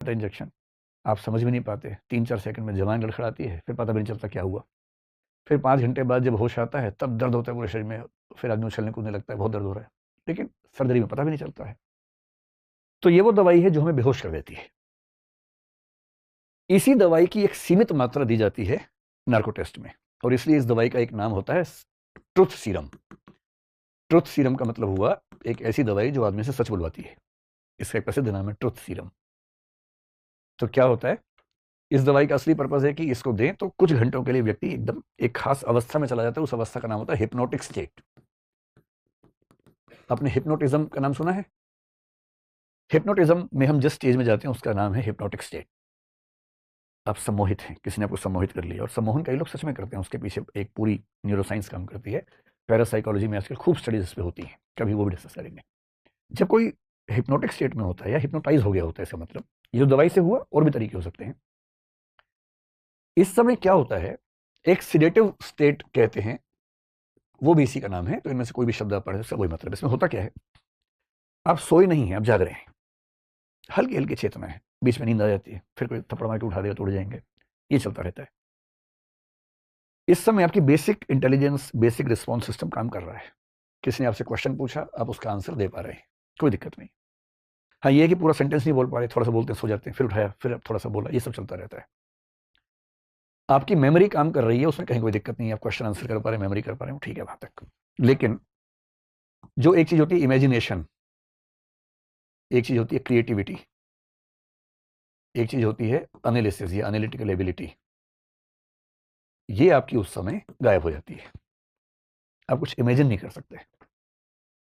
Injection, आप समझ भी नहीं पाते, 3-4 सेकंड में जवान लड़खड़ाती है, फिर पता भी नहीं चलता क्या हुआ। फिर 5 घंटे बाद जब होश आता है तब दर्द होता है पूरे शरीर में, फिर आदमी उछलने कूदने लगता है, बहुत दर्द हो रहा है, लेकिन सर्जरी में पता भी नहीं चलता है। तो ये वो दवाई है जो हमें बेहोश कर देती है। इसी दवाई की एक सीमित मात्रा दी जाती है नार्को टेस्ट में, और इसलिए इस दवाई का एक नाम होता है ट्रुथ सीरम। ट्रुथ सीरम का मतलब हुआ एक ऐसी दवाई जो आदमी से सच बुलवाती है। इसका एक प्रसिद्ध नाम है ट्रुथ सीरम। तो क्या होता है, इस दवाई का असली पर्पज है कि इसको दें तो कुछ घंटों के लिए व्यक्ति एकदम एक खास अवस्था में चला जाता है। उस अवस्था का नाम होता है हिप्नोटिक स्टेट। आपने हिप्नोटिज्म का नाम सुना है? हिप्नोटिज्म में हम जिस स्टेज में जाते हैं उसका नाम है हिप्नोटिक स्टेट। आप सम्मोहित हैं, किसी ने आपको सम्मोहित कर लिया, और सम्मोहन कई लोग सच में करते हैं, उसके पीछे एक पूरी न्यूरोसाइंस काम करती है। पैरासाइकोलॉजी में आजकल खूब स्टडीज इस पे होती हैं, कभी वो भी डिस्कस करेंगे। जब कोई हिप्नोटिक स्टेट में होता है या हिप्नोटाइज हो गया होता है, इसका मतलब ये जो दवाई से हुआ, और भी तरीके हो सकते हैं। इस समय क्या होता है, एक सिडेटिव स्टेट कहते हैं, वो भी इसी का नाम है। तो इनमें से कोई भी शब्द आप पढ़े उसका वही मतलब। इसमें होता क्या है, आप सोए नहीं हैं, आप जाग रहे हैं, हल्की हल्की चेतना है, बीच में नींद आ जाती है, फिर कोई थप्पड़ मार के उठा देगा तो उड़ जाएंगे, ये चलता रहता है। इस समय आपकी basic intelligence, basic response system काम कर रहा है। किसी ने आपसे क्वेश्चन पूछा, आप उसका आंसर दे पा रहे हैं, कोई दिक्कत नहीं। हाँ, ये है कि पूरा सेंटेंस नहीं बोल पा रहे, थोड़ा सा बोलते हैं, सो जाते हैं, फिर उठाया, फिर थोड़ा सा बोला, ये सब चलता रहता है। आपकी मेमोरी काम कर रही है, उसमें कहीं कोई दिक्कत नहीं है, आप क्वेश्चन आंसर कर पा रहे हैं, मेमोरी कर पा रहे हैं, ठीक है वहां तक। लेकिन जो एक चीज होती है इमेजिनेशन, एक चीज होती है क्रिएटिविटी, एक चीज होती है एनालिसिस या एनालिटिकल एबिलिटी, ये आपकी उस समय गायब हो जाती है। आप कुछ इमेजिन नहीं कर सकते,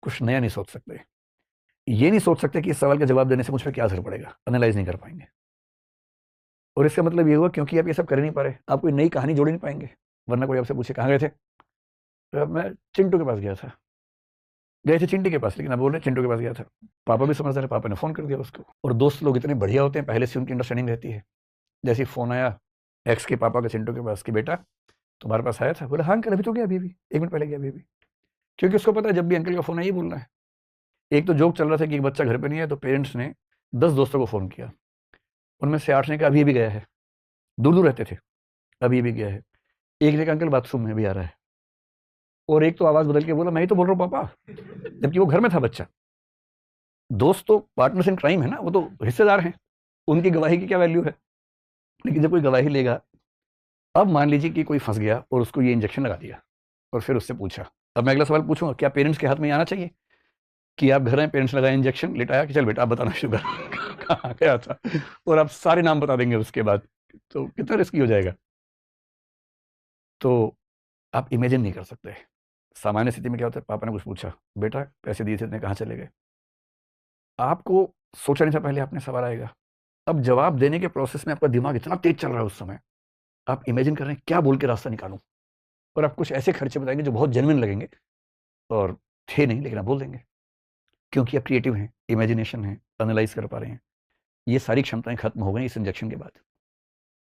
कुछ नया नहीं सोच सकते, ये नहीं सोच सकते कि इस सवाल का जवाब देने से मुझ पर क्या असर पड़ेगा, एनालाइज नहीं कर पाएंगे। और इसका मतलब ये हुआ क्योंकि आप ये सब कर नहीं पा रहे, आप कोई नई कहानी जोड़ नहीं पाएंगे। वरना कोई आपसे पूछे कहाँ गए थे, तो मैं चिंटू के पास गया था, गए थे चिंटी के पास, लेकिन आप बोल रहे चिंटू के पास गया था। पापा भी समझदार है, पापा ने फोन कर दिया उसको। और दोस्त लोग इतने बढ़िया होते हैं, पहले से उनकी अंडरस्टैंडिंग रहती है। जैसे फोन आया एक्स के पापा का चिंटू के पास कि बेटा तुम्हारे पास आया था, बोला हाँ अंकल अभी तो गया, अभी 1 मिनट पहले गया, अभी। क्योंकि उसको पता है जब भी अंकल का फोन है ये बोलना है। एक तो जोक चल रहा था कि एक बच्चा घर पे नहीं है, तो पेरेंट्स ने 10 दोस्तों को फोन किया, उनमें से 8 ने कहा अभी भी गया है, दूर दूर रहते थे, अभी भी गया है। एक ने कहा अंकल बाथरूम में भी आ रहा है, और एक तो आवाज बदल के बोला मैं ही तो बोल रहा हूँ पापा, जबकि वो घर में था बच्चा। दोस्त तो पार्टनर्स इन क्राइम है ना, वो तो हिस्सेदार हैं, उनकी गवाही की क्या वैल्यू है। लेकिन जब कोई गवाही लेगा, अब मान लीजिए कि कोई फंस गया और उसको ये इंजेक्शन लगा दिया, और फिर उससे पूछा, अब मैं अगला सवाल पूछूंगा क्या पेरेंट्स के हाथ में आना चाहिए कि आप घर आए, पेरेंट्स लगाए इंजेक्शन, लेटाया कि चल बेटा आप बताना शुरू कर कहाँ गया था, और आप सारे नाम बता देंगे उसके बाद, तो कितना रिस्की हो जाएगा। तो आप इमेजिन नहीं कर सकते। सामान्य स्थिति में क्या होता है, पापा ने कुछ पूछा, बेटा पैसे दिए थे इतने कहाँ चले गए, आपको सोचा नहीं था पहले आपने सवाल आएगा। अब जवाब देने के प्रोसेस में आपका दिमाग इतना तेज चल रहा है उस समय, आप इमेजिन कर रहे हैं क्या बोल के रास्ता निकालूं, और आप कुछ ऐसे खर्चे बताएंगे जो बहुत जेन्युइन लगेंगे, और थे नहीं लेकिन आप बोल देंगे, क्योंकि आप क्रिएटिव हैं, इमेजिनेशन है, एनालाइज कर पा रहे हैं। ये सारी क्षमताएं खत्म हो गई इस इंजेक्शन के बाद।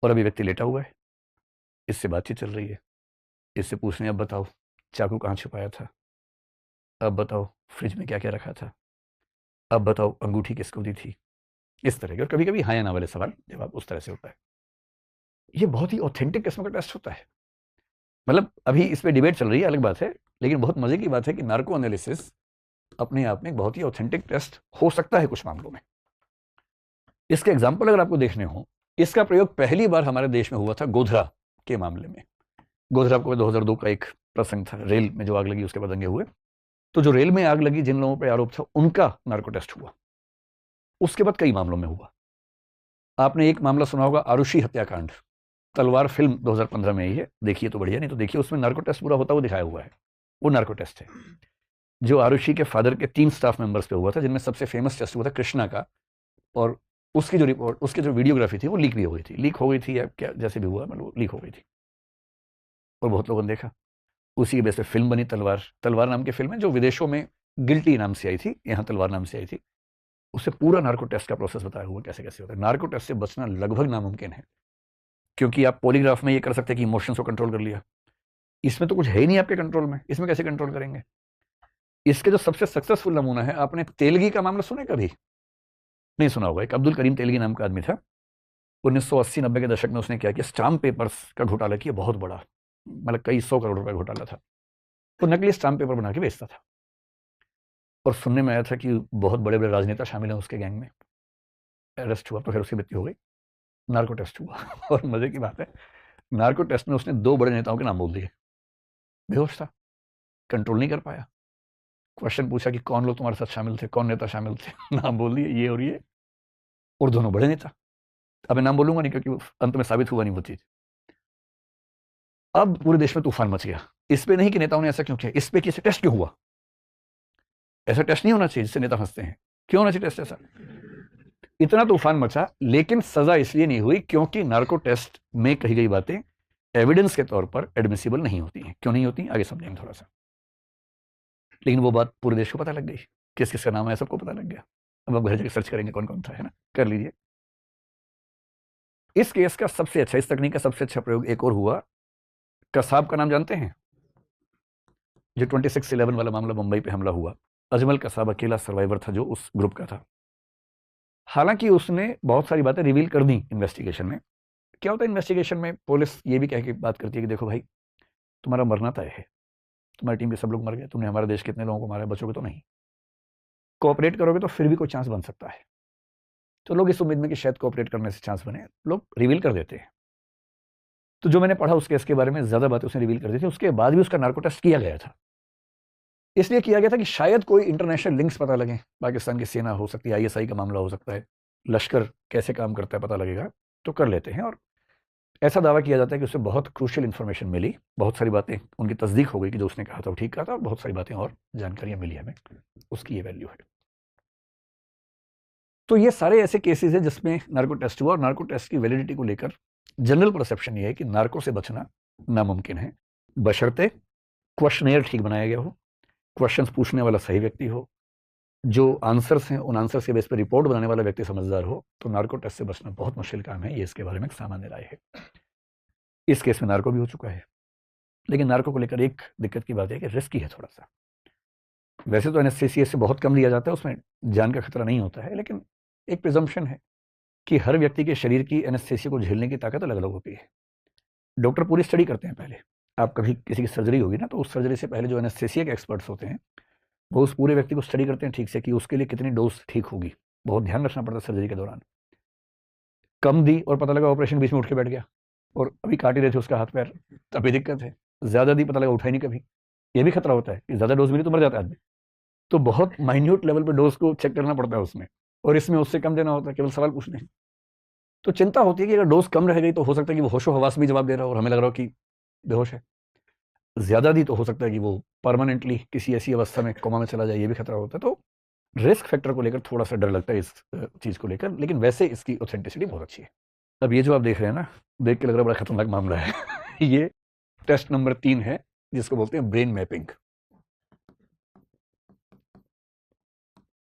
और अभी व्यक्ति लेटा हुआ है, इससे बातचीत चल रही है, इससे पूछ रहे हैं अब बताओ चाकू कहाँ छुपाया था, अब बताओ फ्रिज में क्या क्या रखा था, अब बताओ अंगूठी किसको दी थी, इस तरह के। और कभी कभी हाँ या ना वाले सवाल जवाब उस तरह से होता है। ये बहुत ही ऑथेंटिक किस्म का टेस्ट होता है। मतलब अभी इस पर डिबेट चल रही है, अलग बात है, लेकिन बहुत मजे की बात है कि नार्को एनालिसिस अपने आप में एक बहुत ही ऑथेंटिक टेस्ट हो सकता है कुछ मामलों में। इसके एग्जाम्पल अगर आपको देखने हो, इसका प्रयोग पहली बार हमारे देश में हुआ था गोधरा के मामले में। गोधरा को 2002 का एक प्रसंग था, रेल में जो आग लगी उसके बाद दंगे हुए। तो जो रेल में आग लगी जिन लोगों पर आरोप था उनका नार्को टेस्ट हुआ। उसके बाद कई मामलों में हुआ। आपने एक मामला सुना होगा आरुषि हत्याकांड, तलवार फिल्म 2015 में आई है, देखिए तो बढ़िया, नहीं तो देखिए उसमें नार्को टेस्ट पूरा होता हुआ दिखाया हुआ है। वो नार्को टेस्ट है जो आरुषि के फादर के 3 स्टाफ मेंबर्स पे हुआ था, जिनमें सबसे फेमस टेस्ट हुआ था कृष्णा का। और उसकी जो रिपोर्ट, उसकी जो वीडियोग्राफी थी वो लीक भी हो गई थी, लीक हो गई थी या क्या जैसे भी हुआ, मतलब लीक हो गई थी, और बहुत लोगों ने देखा। उसी के बेस पे फिल्म बनी तलवार। तलवार नाम की फिल्म है जो विदेशों में गिल्टी नाम से आई थी, यहाँ तलवार नाम से आई थी। उससे पूरा नार्को टेस्ट का प्रोसेस बताया हुआ कैसे कैसे होता है। नार्को टेस्ट से बचना लगभग नामुमकिन है, क्योंकि आप पॉलीग्राफ में ये कर सकते हैं कि इमोशंस को कंट्रोल कर लिया, इसमें तो कुछ है ही नहीं आपके कंट्रोल में, इसमें कैसे कंट्रोल करेंगे। इसके जो सबसे सक्सेसफुल नमूना है, आपने तेलगी का मामला सुना है कभी? नहीं सुना होगा, एक अब्दुल करीम तेलगी नाम का आदमी था, 1980-90 के दशक में उसने क्या किया, स्टाम्प पेपर्स का घोटाला किया, बहुत बड़ा, मतलब कई 100 करोड़ रुपए घोटाला था। तो नकली स्टाम्प पेपर बना के बेचता था, और सुनने में आया था कि बहुत बड़े बड़े राजनेता शामिल हैं उसके गैंग में। अरेस्ट हुआ तो फिर उसकी मृत्यु हो गई, नार्को टेस्ट हुआ और मजे की बात है, नार्को टेस्ट में उसने 2 बड़े नेताओं के नाम बोल दिए, बेहोश था, कंट्रोल नहीं कर पाया। क्वेश्चन पूछा कि कौन लोग तुम्हारे साथ शामिल थे, कौन नेता शामिल थे, नाम बोल दिए, ये और ये, और दोनों बड़े नेता। अब मैं नाम बोलूंगा नहीं क्योंकि अंत में साबित हुआ नहीं वो चीज। अब पूरे देश में तूफान मच गया, इस पे नहीं कि नेताओं ने ऐसा क्यों किया, इस पे कि ऐसे टेस्ट क्यों हुआ, ऐसा टेस्ट नहीं होना चाहिए जिससे नेता फंसते हैं, क्यों होना चाहिए टेस्ट ऐसा। इतना तूफान मचा, लेकिन सजा इसलिए नहीं हुई क्योंकि नार्को टेस्ट में कही गई बातें एविडेंस के तौर पर एडमिसिबल नहीं होती हैं। क्यों नहीं होती, आगे समझेंगे थोड़ा सा। लेकिन वो बात पूरे देश को पता लग गई, किस किस का नाम है सबको पता लग गया। अब आप घर जाकर सर्च करेंगे कौन कौन था, है ना, कर लीजिए। इस केस का सबसे अच्छा, इस तकनीक का सबसे अच्छा प्रयोग एक और हुआ, कसाब का नाम जानते हैं, जो 26/11 वाला मामला मुंबई पे हमला हुआ, अजमल कसाब अकेला सर्वाइवर था जो उस ग्रुप का था। हालांकि उसने बहुत सारी बातें रिवील कर दी इन्वेस्टिगेशन में। क्या होता है इन्वेस्टिगेशन में, पुलिस ये भी कह के बात करती है कि देखो भाई, तुम्हारा मरना तय है, तुम्हारी टीम के सब लोग मर गए, तुमने हमारे देश के इतने लोगों को मारा, बचोगे तो नहीं, कोऑपरेट करोगे तो फिर भी कोई चांस बन सकता है। तो लोग इस उम्मीद में कि शायद कोऑपरेट करने से चांस बने, लोग रिवील कर देते हैं। तो जो मैंने पढ़ा उस केस के बारे में, ज्यादा बातें उसने रिवील कर दी थी। उसके बाद भी उसका नार्को टेस्ट किया गया था, इसलिए किया गया था कि शायद कोई इंटरनेशनल लिंक्स पता लगे, पाकिस्तान की सेना हो सकती है, आईएसआई का मामला हो सकता है, लश्कर कैसे काम करता है पता लगेगा, तो कर लेते हैं। और ऐसा दावा किया जाता है कि उससे बहुत क्रूशियल इन्फॉर्मेशन मिली, बहुत सारी बातें उनकी तस्दीक हो गई कि जो उसने कहा था वो ठीक कहा था, और बहुत सारी बातें और जानकारियां मिली हमें, उसकी ये वैल्यू है। तो ये सारे ऐसे केसेस हैं जिसमें नार्को टेस्ट हुआ, और नार्को टेस्ट की वैलिडिटी को लेकर जनरल परसेप्शन ये है कि नार्को से बचना नामुमकिन है, बशर्ते क्वेश्चनेयर ठीक बनाया गया हो, क्वेश्चंस पूछने वाला सही व्यक्ति हो, जो आंसर्स हैं उन आंसर्स के बेस पर रिपोर्ट बनाने वाला व्यक्ति समझदार हो, तो नार्को टेस्ट से बचना बहुत मुश्किल काम है। ये इसके बारे में एक सामान्य राय है। इस केस में नार्को भी हो चुका है, लेकिन नार्को को लेकर एक दिक्कत की बात है कि रिस्की है थोड़ा सा। वैसे तो एनेस्थीसिया से बहुत कम लिया जाता है, उसमें जान का खतरा नहीं होता है, लेकिन एक प्रिजम्पशन है कि हर व्यक्ति के शरीर की एनेस्थीसिया को झेलने की ताकत अलग अलग होती है। डॉक्टर पूरी स्टडी करते हैं पहले, आप कभी किसी की सर्जरी होगी ना, तो उस सर्जरी से पहले जो एनेस्थीसिया के एक्सपर्ट्स होते हैं वो उस पूरे व्यक्ति को स्टडी करते हैं ठीक से, कि उसके लिए कितनी डोज ठीक होगी। बहुत ध्यान रखना पड़ता है सर्जरी के दौरान। कम दी और पता लगा ऑपरेशन बीच में उठ के बैठ गया, और अभी काट ही रहे थे उसका हाथ पैर, तभी दिक्कत है। ज़्यादा दी, पता लगा उठा ही नहीं कभी, ये भी खतरा होता है कि ज़्यादा डोज मिली तो मर जाता है आदमी। तो बहुत माइन्यूट लेवल पे डोज को चेक करना पड़ता है उसमें, और इसमें उससे कम देना होता है, केवल सवाल पूछने हैं। तो चिंता होती है कि अगर डोज कम रह गई तो हो सकता है कि वो होशो हवास में जवाब दे रहा हो और हमें लग रहा हो कि बेहोश है। ज़्यादा दी तो हो सकता है कि वो परमानेंटली किसी ऐसी अवस्था में कोमा में चला जाए, ये भी खतरा होता है। तो रिस्क फैक्टर को लेकर थोड़ा सा डर लगता है इस चीज़ को लेकर, लेकिन वैसे इसकी ऑथेंटिसिटी बहुत अच्छी है। अब ये जो आप देख रहे हैं ना, देख के लग रहा है बड़ा खतरनाक मामला है ये टेस्ट नंबर 3 है, जिसको बोलते हैं ब्रेन मैपिंग।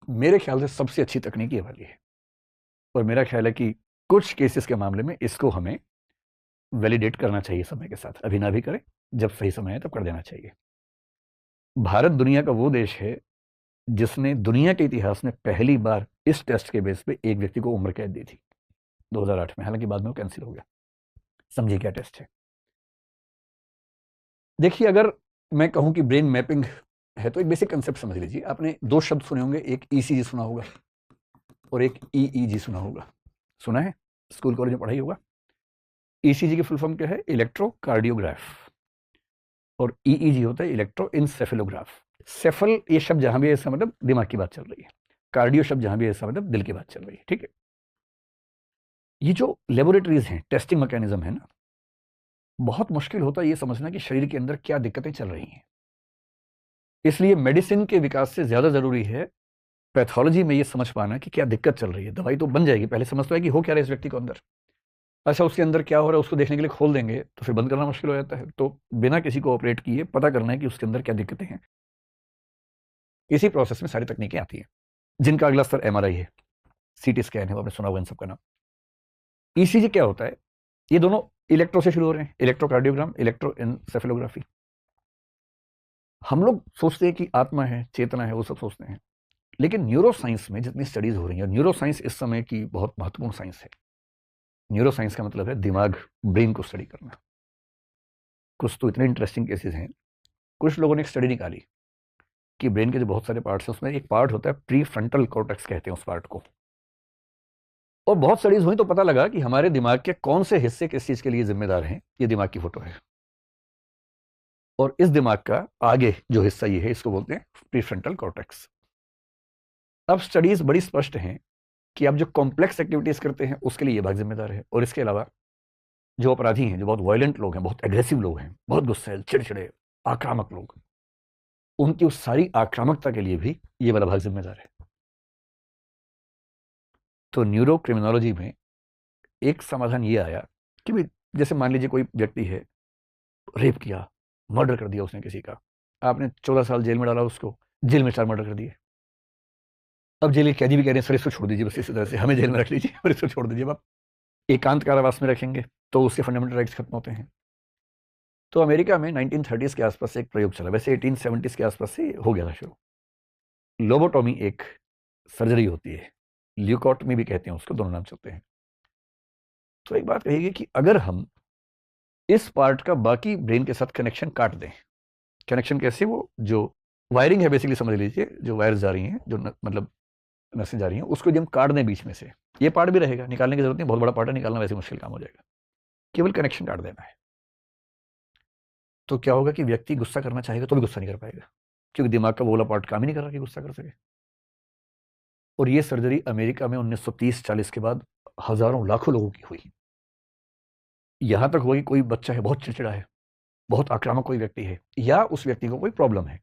मेरे ख्याल से सबसे अच्छी तकनीक ये वाली है, और मेरा ख्याल है कि कुछ केसेस के मामले में इसको हमें वैलिडेट करना चाहिए समय के साथ, अभी ना भी करें, जब सही समय है तब कर देना चाहिए। भारत दुनिया का वो देश है जिसने दुनिया के इतिहास में पहली बार इस टेस्ट के बेस पे एक व्यक्ति को उम्र कैद दी थी 2008 में, हालांकि बाद में वो कैंसिल हो गया। समझिए क्या टेस्ट है। देखिए, अगर मैं कहूं कि ब्रेन मैपिंग है तो एक बेसिक कंसेप्ट समझ लीजिए। आपने 2 शब्द सुने होंगे, एक ईसीजी सुना होगा और एक ईईजी सुना होगा। सुना है, स्कूल कॉलेज में पढ़ाई होगा। ईसीजी की फुल फॉर्म क्या है, इलेक्ट्रोकार्डियोग्राफ, और ईईजी होता है इलेक्ट्रोइंसेफेलोग्राफ। सेफल ये शब्द जहां भी है इसका मतलब दिमाग की बात चल रही है, कार्डियो शब्द जहां भी है इसका मतलब दिल की बात चल रही है, ठीक है। ये जो लेबोरेटरीज हैं, टेस्टिंग मैकेनिज्म है ना, बहुत मुश्किल होता है ये समझना कि शरीर के अंदर क्या दिक्कतें चल रही हैं। इसलिए मेडिसिन के विकास से ज्यादा जरूरी है पैथोलॉजी में ये समझ पाना कि क्या दिक्कत चल रही है। दवाई तो बन जाएगी, पहले समझ तो है कि हो क्या रहा है इस व्यक्ति को अंदर। अच्छा, उसके अंदर क्या हो रहा है उसको देखने के लिए खोल देंगे तो फिर बंद करना मुश्किल हो जाता है। तो बिना किसी को ऑपरेट किए पता करना है कि उसके अंदर क्या दिक्कतें हैं। इसी प्रोसेस में सारी तकनीकें आती हैं, जिनका अगला स्तर एमआरआई है, सीटी स्कैन है, वो आपने सुना होगा इन सबका नाम। ईसीजी क्या होता है, ये दोनों इलेक्ट्रो से शुरू हो रहे हैं, इलेक्ट्रोकार्डियोग्राम, इलेक्ट्रोएन्सेफेलोग्राफी। हम लोग सोचते हैं कि आत्मा है, चेतना है, वो सब सोचते हैं, लेकिन न्यूरो साइंस में जितनी स्टडीज हो रही हैं, न्यूरो साइंस इस समय की बहुत महत्वपूर्ण साइंस है। न्यूरो साइंस का मतलब है दिमाग, ब्रेन को स्टडी करना। कुछ तो इतने इंटरेस्टिंग केसेस हैं। कुछ लोगों ने एक स्टडी निकाली कि ब्रेन के जो बहुत सारे पार्ट्स हैं उसमें एक पार्ट होता है प्री फ्रंटल कॉर्टेक्स, कहते हैं उस पार्ट को। और बहुत स्टडीज हुई तो पता लगा कि हमारे दिमाग के कौन से हिस्से किस चीज के लिए जिम्मेदार हैं। ये दिमाग की फोटो है, और इस दिमाग का आगे जो हिस्सा ये है, इसको बोलते हैं प्री फ्रंटल कॉर्टेक्स। अब स्टडीज बड़ी स्पष्ट हैं कि आप जो कॉम्प्लेक्स एक्टिविटीज करते हैं उसके लिए ये भाग जिम्मेदार है, और इसके अलावा जो अपराधी हैं, जो बहुत वायलेंट लोग हैं, बहुत एग्रेसिव लोग हैं, बहुत गुस्सैल, चिड़चिड़े, आक्रामक लोग, उनकी उस सारी आक्रामकता के लिए भी ये वाला भाग जिम्मेदार है। तो न्यूरो क्रिमिनोलॉजी में एक समाधान ये आया कि भाई जैसे मान लीजिए कोई व्यक्ति है, रेप किया, मर्डर कर दिया उसने किसी का, आपने 14 साल जेल में डाला उसको, जेल में 4 मर्डर कर दिए। अब जेल के कैदी भी कह रहे हैं सर इसको छोड़ दीजिए, बस इसी तरह से हमें जेल में रख लीजिए और इसको छोड़ दीजिए। आप एकांत कारावास में रखेंगे तो उसके फंडामेंटल राइट्स खत्म होते हैं। तो अमेरिका में 1930s के आसपास से एक प्रयोग चला, वैसे 1870s के आसपास से हो गया था शुरू। लोबोटॉमी एक सर्जरी होती है, ल्यूकोटमी भी कहते हैं उसको, दोनों नाम चलते हैं। तो एक बात कहिए कि अगर हम इस पार्ट का बाकी ब्रेन के साथ कनेक्शन काट दें, कनेक्शन कैसे, वो जो वायरिंग है बेसिकली समझ लीजिए, जो वायर्स जा रही हैं, जो मतलब नसें जा रही हैं, उसको जब हम काट दें बीच में से, ये पार्ट भी रहेगा, निकालने की जरूरत नहीं, बहुत बड़ा पार्ट है, निकालना वैसे मुश्किल काम हो जाएगा, केवल कनेक्शन काट देना है। तो क्या होगा कि व्यक्ति गुस्सा करना चाहेगा तो भी गुस्सा नहीं कर पाएगा, क्योंकि दिमाग का वो वाला पार्ट काम ही नहीं कर रहा कि गुस्सा कर सके। और ये सर्जरी अमेरिका में 1930-40 के बाद हजारों लाखों लोगों की हुई। यहां तक हुआ कि कोई बच्चा है बहुत चिड़चिड़ा है, बहुत आक्रामक कोई व्यक्ति है, या उस व्यक्ति को कोई प्रॉब्लम है,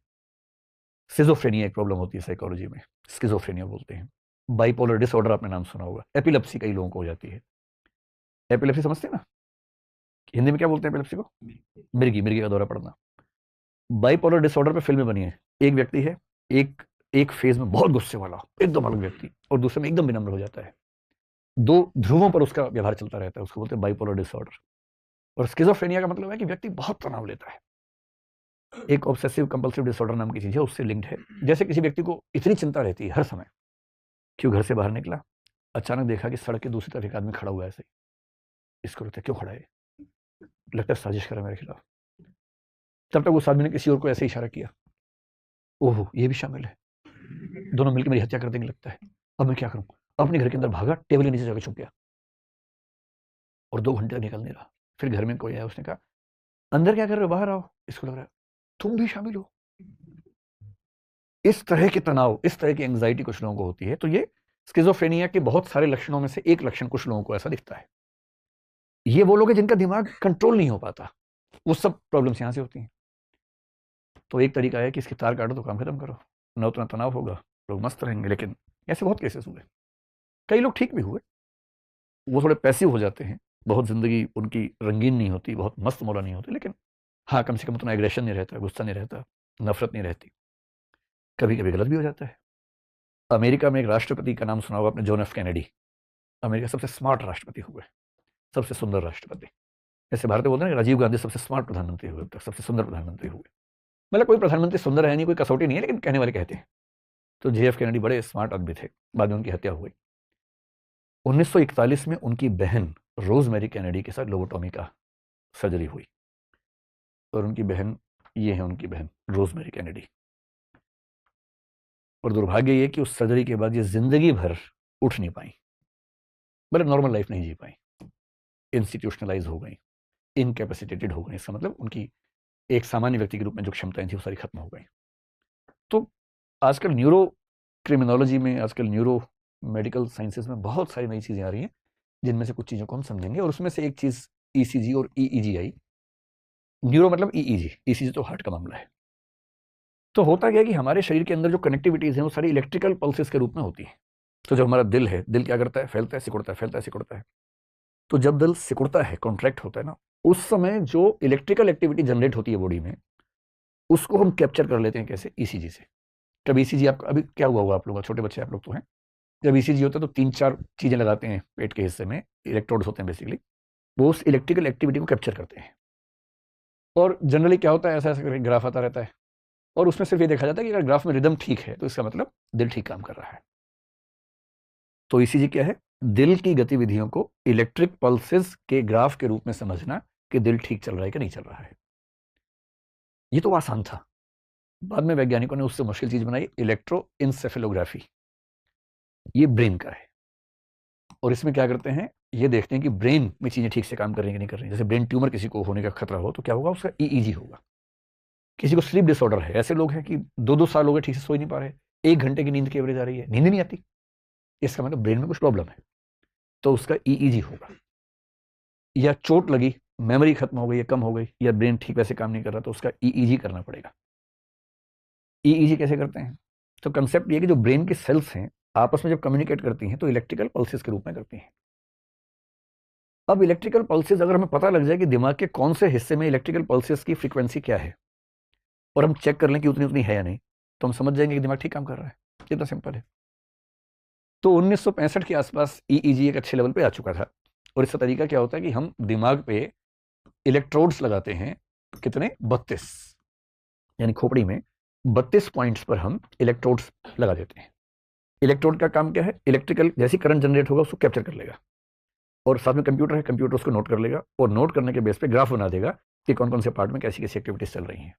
सिजोफ्रेनिया एक प्रॉब्लम होती है साइकोलॉजी में, स्किजोफ्रेनिया बोलते हैं। बाइपोलर डिसऑर्डर आपने नाम सुना होगा, एपिलेप्सी कई लोगों को हो जाती है। एपिलेप्सी समझते हैं ना, हिंदी में क्या बोलते हैं एपिलेप्सी को? मिर्गी, मिर्गी का दौरा पड़ना। बाइपोलर डिसऑर्डर पे फिल्में बनी है। एक व्यक्ति है, एक एक फेज में बहुत गुस्से वाला एकदम अलग व्यक्ति, और दूसरे में एकदम विनम्र हो जाता है। दो ध्रुवों पर उसका व्यवहार चलता रहता है, उसको बोलते हैं बाइपोलर डिसऑर्डर। और स्किजोफ्रेनिया का मतलब है कि व्यक्ति बहुत तनाव लेता है। एक ऑब्सेसिव कंपल्सिव डिसऑर्डर नाम की चीज है, उससे लिंक्ड है। जैसे किसी व्यक्ति को इतनी चिंता रहती है हर समय, क्यों घर से बाहर निकला, अचानक देखा कि सड़क के दूसरी तरफ एक आदमी खड़ा हुआ है ऐसे ही, इसको लगता है क्यों खड़ा है, लगता है साजिश कर रहा है मेरे खिलाफ। तब तक उस आदमी ने किसी और को ऐसे इशारा किया, ओहो ये भी शामिल है, दोनों मिलकर मेरी हत्या कर देंगे लगता है, अब मैं क्या करूं। अपने घर के अंदर भागा, टेबल के नीचे जाकर छुप गया, और 2 घंटे निकल नहीं रहा। फिर घर में कोई आया, उसने कहा अंदर क्या कर रहे हो, बाहर आओ। इसको लग रहा है तुम भी शामिल हो। इस तरह के तनाव, इस तरह की एंग्जाइटी कुछ लोगों को होती है। तो ये स्किजोफ्रेनिया के बहुत सारे लक्षणों में से एक लक्षण कुछ लोगों को ऐसा दिखता है। ये वो लोग हैं जिनका दिमाग कंट्रोल नहीं हो पाता, वो सब प्रॉब्लम्स यहां से होती हैं। तो एक तरीका है कि इसकी तार काटो तो काम खत्म करो, न उतना तनाव होगा, लोग मस्त रहेंगे। लेकिन ऐसे बहुत केसेस हुए, कई लोग ठीक भी हुए, वो थोड़े पैसिव हो जाते हैं, बहुत जिंदगी उनकी रंगीन नहीं होती, बहुत मस्त मौला नहीं होती, लेकिन हाँ कम से कम उतना एग्रेशन नहीं रहता, गुस्सा नहीं रहता, नफरत नहीं रहती। कभी कभी गलत भी हो जाता है। अमेरिका में एक राष्ट्रपति का नाम सुना होगा आपने, जॉन एफ कैनेडी। अमेरिका सबसे स्मार्ट राष्ट्रपति हुए, सबसे सुंदर राष्ट्रपति। जैसे भारत में बोलते हैं ना, राजीव गांधी सबसे स्मार्ट प्रधानमंत्री हुए, तक सबसे सुंदर प्रधानमंत्री हुए। मतलब कोई प्रधानमंत्री सुंदर है नहीं, कोई कसौटी नहीं है, लेकिन कहने वाले कहते हैं। तो JF कैनेडी बड़े स्मार्ट आदमी थे, बाद में उनकी हत्या हुई। 1941 में उनकी बहन रोजमेरी कैनेडी के साथ लोबोटॉमी का सर्जरी हुई, और उनकी बहन, ये है उनकी बहन रोजमेरी कैनेडी। और दुर्भाग्य ये कि उस सर्जरी के बाद ये जिंदगी भर उठ नहीं पाई, मतलब नॉर्मल लाइफ नहीं जी पाई, इंस्टीट्यूशनलाइज हो गई, इनकैपेसिटेटेड हो गई। इसका मतलब उनकी एक सामान्य व्यक्ति के रूप में जो क्षमताएं थी वो सारी खत्म हो गई। तो आजकल न्यूरो क्रिमिनोलॉजी में, आजकल न्यूरो मेडिकल साइंसेस में बहुत सारी नई चीज़ें आ रही हैं, जिनमें से कुछ चीज़ों को हम समझेंगे। और उसमें से एक चीज़ ECG और EEG आई। न्यूरो मतलब EEG, ECG तो हार्ट का मामला है। तो होता क्या है कि हमारे शरीर के अंदर जो कनेक्टिविटीज़ हैं वो सारी इलेक्ट्रिकल पल्सेस के रूप में होती है। तो जब हमारा दिल है, दिल क्या करता है, फैलता है, सिकुड़ता है, फैलता है, सिकुड़ता है। तो जब दिल सिकुड़ता है, कॉन्ट्रैक्ट होता है ना, उस समय जो इलेक्ट्रिकल एक्टिविटी जनरेट होती है बॉडी में, उसको हम कैप्चर कर लेते हैं कैसे, ECG से। जब ECG आपका, अभी क्या हुआ होगा आप लोग, छोटे बच्चे आप लोग तो हैं, जब ECG होता है तो 3-4 चीज़ें लगाते हैं पेट के हिस्से में, इलेक्ट्रोड्स होते हैं बेसिकली, वो उस इलेक्ट्रिकल एक्टिविटी को कैप्चर करते हैं। और जनरली क्या होता है, ऐसा ऐसा ग्राफ आता रहता है, और उसमें सिर्फ ये देखा जाता है कि अगर ग्राफ में रिदम ठीक है तो इसका मतलब दिल ठीक काम कर रहा है। तो ईसीजी क्या है? दिल की गतिविधियों को इलेक्ट्रिक पल्सेस के ग्राफ के रूप में समझना कि दिल ठीक चल रहा है कि नहीं चल रहा है। ये तो आसान था। बाद में वैज्ञानिकों ने उससे मुश्किल चीज बनाई, इलेक्ट्रोइंसेफेलोग्राफी। ये ब्रेन का है और इसमें क्या करते हैं, ये देखते हैं कि ब्रेन में चीजें ठीक से काम कर रही हैं कि नहीं कर रही। जैसे ब्रेन ट्यूमर किसी को होने का खतरा हो तो क्या होगा, उसका ईईजी होगा। किसी को स्लीप डिसऑर्डर है, ऐसे लोग हैं कि 2-2 साल हो गए ठीक से सो ही नहीं पा रहे, 1 घंटे की नींद की एवरेज आ रही है, नींद नहीं आती, इसका मतलब ब्रेन में कुछ प्रॉब्लम है, तो उसका ईईजी होगा। या चोट लगी, मेमोरी खत्म हो गई या कम हो गई, या ब्रेन ठीक वैसे काम नहीं कर रहा, तो उसका ईईजी करना पड़ेगा। ईईजी कैसे करते हैं? तो कंसेप्ट ये कि जो ब्रेन की सेल्स हैं आपस में जब कम्युनिकेट करती हैं तो इलेक्ट्रिकल पल्सेस के रूप में करती हैं। अब इलेक्ट्रिकल पल्सेस अगर हमें पता लग जाए कि दिमाग के कौन से हिस्से में इलेक्ट्रिकल पल्सेस की फ्रीक्वेंसी क्या है और हम चेक कर लें कि उतनी उतनी है या नहीं, तो हम समझ जाएंगे कि दिमाग ठीक काम कर रहा है। इतना सिंपल है। तो 1965 के आसपास ईईजी एक अच्छे लेवल पे आ चुका था और इसका तरीका क्या होता है कि हम दिमाग पे इलेक्ट्रोड्स लगाते हैं, कितने, 32, यानी खोपड़ी में 32 पॉइंट्स पर हम इलेक्ट्रोड्स लगा देते हैं। इलेक्ट्रोड का काम क्या है? इलेक्ट्रिकल जैसी करंट जनरेट होगा उसको कैप्चर कर लेगा और साथ में कंप्यूटर है, कंप्यूटर उसको नोट कर लेगा और नोट करने के बेस पे ग्राफ बना देगा कि कौन कौन से पार्ट में कैसी कैसी एक्टिविटीज चल रही हैं।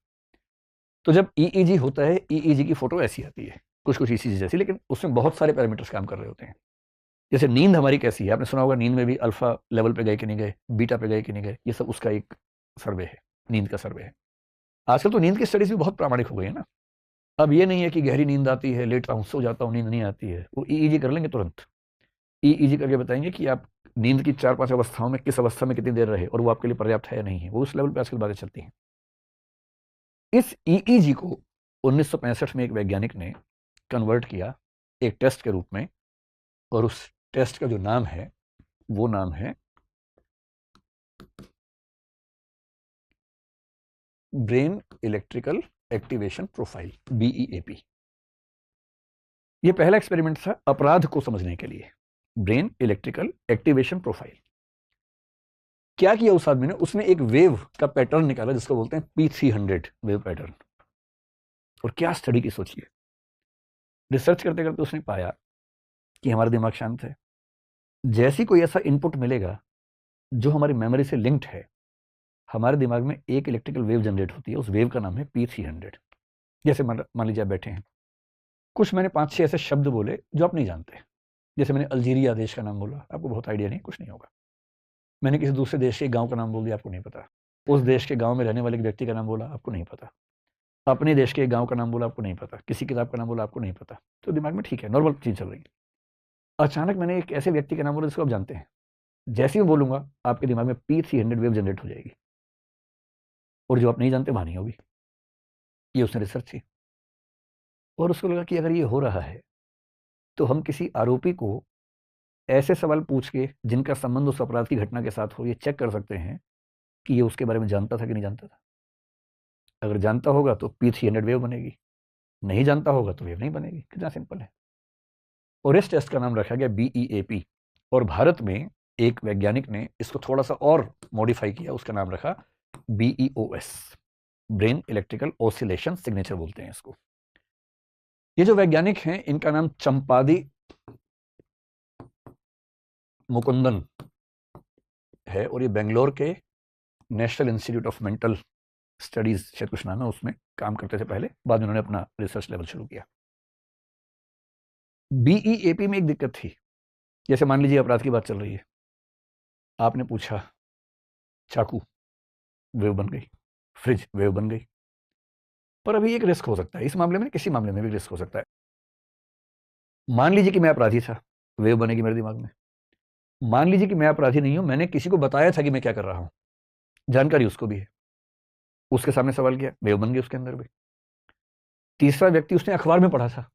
तो जब ईईजी होता है, ईईजी की फोटो ऐसी आती है, कुछ कुछ ईसीजी जैसी, लेकिन उसमें बहुत सारे पैरामीटर्स काम कर रहे होते हैं। जैसे नींद हमारी कैसी है, आपने सुना होगा नींद में भी अल्फा लेवल पे गए कि नहीं गए, बीटा पे गए कि नहीं गए, ये सब उसका एक सर्वे है, नींद का सर्वे है। आजकल तो नींद की स्टडीज भी बहुत प्रामाणिक हो गई है ना। अब ये नहीं है कि गहरी नींद आती है, लेटता हूँ, सो जाता हूँ, नींद नहीं आती है, वो ईईजी कर लेंगे तुरंत। ईईजी करके बताएंगे कि आप नींद की 4-5 अवस्थाओं में किस अवस्था में कितनी देर रहे और वो आपके लिए पर्याप्त है या नहीं है, वो उस लेवल पे आजकल बातें चलती हैं। इस ईईजी को 1965 में एक वैज्ञानिक ने कन्वर्ट किया एक टेस्ट के रूप में और उस टेस्ट का जो नाम है वो नाम है ब्रेन इलेक्ट्रिकल एक्टिवेशन प्रोफाइल, बीईएपी। ये पहला एक्सपेरिमेंट था अपराध को समझने के लिए, ब्रेन इलेक्ट्रिकल एक्टिवेशन प्रोफाइल। क्या किया उस आदमी ने, उसने एक वेव का पैटर्न निकाला जिसको बोलते हैं P300 वेव पैटर्न। और क्या स्टडी की, सोचिए। रिसर्च करते करते उसने पाया कि हमारा दिमाग शांत है, जैसी कोई ऐसा इनपुट मिलेगा जो हमारी मेमोरी से लिंक्ड है, हमारे दिमाग में एक इलेक्ट्रिकल वेव जनरेट होती है, उस वेव का नाम है P300। जैसे मान लीजिए आप बैठे हैं, कुछ मैंने 5-6 ऐसे शब्द बोले जो आप नहीं जानते। जैसे मैंने अल्जीरिया देश का नाम बोला, आपको बहुत आइडिया नहीं, कुछ नहीं होगा। मैंने किसी दूसरे देश के गांव का नाम बोल दिया, आपको नहीं पता। उस देश के गांव में रहने वाले व्यक्ति का नाम बोला, आपको नहीं पता। अपने देश के गांव का नाम बोला, आपको नहीं पता। किसी किताब का नाम बोला, आपको नहीं पता। तो दिमाग में ठीक है, नॉर्मल चीज चल रही है। अचानक मैंने एक ऐसे व्यक्ति का नाम बोला जिसको आप जानते हैं, जैसे ही बोलूंगा आपके दिमाग में P300 वेव जनरेट हो जाएगी और जो आप नहीं जानते वहां नहीं होगी। ये उसने रिसर्च की और उसको लगा कि अगर ये हो रहा है तो हम किसी आरोपी को ऐसे सवाल पूछ के जिनका संबंध उस अपराध की घटना के साथ हो, ये चेक कर सकते हैं कि ये उसके बारे में जानता था कि नहीं जानता था। अगर जानता होगा तो P300 वेव बनेगी, नहीं जानता होगा तो वेव नहीं बनेगी। कितना सिंपल है। और इस टेस्ट का नाम रखा गया BEAP और भारत में एक वैज्ञानिक ने इसको थोड़ा सा और मॉडिफाई किया, उसका नाम रखा BEOS, brain electrical oscillation signature बोलते हैं इसको। ये जो वैज्ञानिक हैं इनका नाम चंपादी मुकुंदन है और ये बेंगलोर के national institute of mental studies शायद कुछ नाम है, उसमें काम करते थे पहले, बाद में उन्होंने अपना रिसर्च लेवल शुरू किया। BEAP में एक दिक्कत थी। जैसे मान लीजिए अपराध की बात चल रही है, आपने पूछा चाकू, वेव बन गई, फ्रिज वेव बन गई। पर अभी एक रिस्क हो सकता है इस मामले में, किसी मामले में भी रिस्क हो सकता है। मान लीजिए कि मैं अपराधी था, वेव बनेगी मेरे दिमाग में। मान लीजिए कि मैं अपराधी नहीं हूं, मैंने किसी को बताया था कि मैं क्या कर रहा हूं, जानकारी उसको भी है, उसके सामने सवाल किया, वेव बन गई उसके अंदर भी। तीसरा व्यक्ति, उसने अखबार में पढ़ा था,